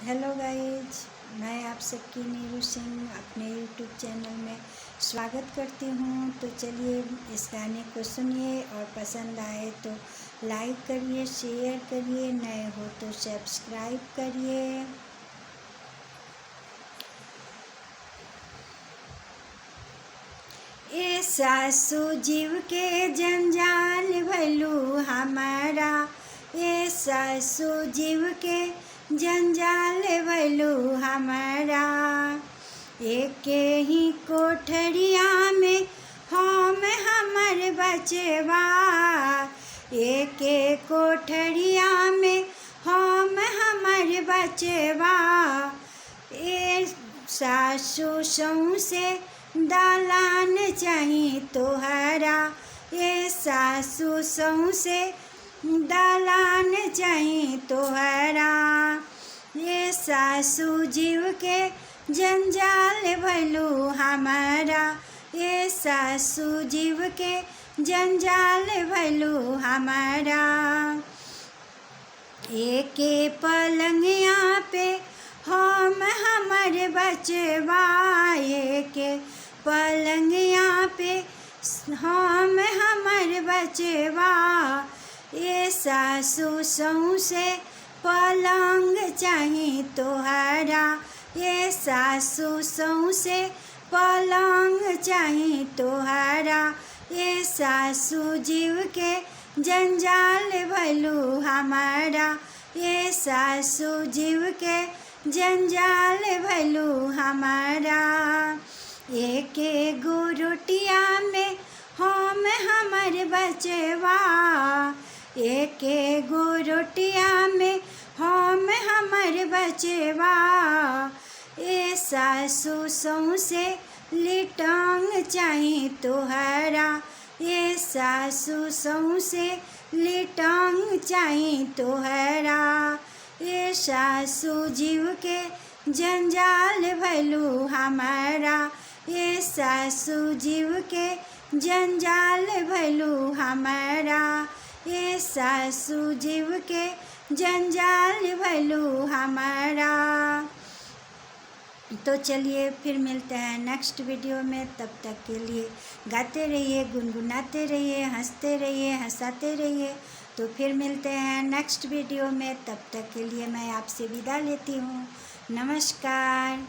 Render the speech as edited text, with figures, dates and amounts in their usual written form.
Hello guys, मैं आप सबकी नीरू सिंह अपने यूट्यूब चैनल में स्वागत करती हूँ। तो चलिए इस गाने को सुनिए और पसंद आए तो लाइक करिए, शेयर करिए, नए हो तो सब्सक्राइब करिए। ए सासू जीव के जंजाल भैलू हमारा, ए सासू जीव के जंजाल भैलू हमारा। एक ही कोठरिया में हम हमर बचवा, एक कोठरिया में हम हमर बचवा। ए सासू सौंसे दालान चाही तोहरा, ए सासू सौंसे दालान चाही तोहरा। ये सासू जीव के जंजाल भैलू हमारा, ये सासू जीव के जंजाल भैलू हमारा। एक पलंगिया पे हम हमर बचवा, एक पलंगिया पे हम हमर बचवा। ये सासू सौंसे पलंग चाही तोहरा, ये सासू सौंसे पलंग चाही तोहरा। ये सासू जीव के जंजाल भैलू हमारा, ये सासू जीव के जंजाल भैलू हमारा। एक गो रोटिया में हम हमर बचवा, एक गो रोटिया में हम हमर बचवा। ए सासू सौंसे लिटांग चाही तोहरा, ये सासू सौंसे लिटांग चाही तोहरा। ये सासू जीव के जंजाल भैलू हमारा, ये सासू जीव के जंजाल भैलू हमारा। ये सासू जीव के जंजाल भैलू हमारा। तो चलिए फिर मिलते हैं नेक्स्ट वीडियो में। तब तक के लिए गाते रहिए, गुनगुनाते रहिए, हंसते रहिए, हंसाते रहिए। तो फिर मिलते हैं नेक्स्ट वीडियो में। तब तक के लिए मैं आपसे विदा लेती हूँ। नमस्कार।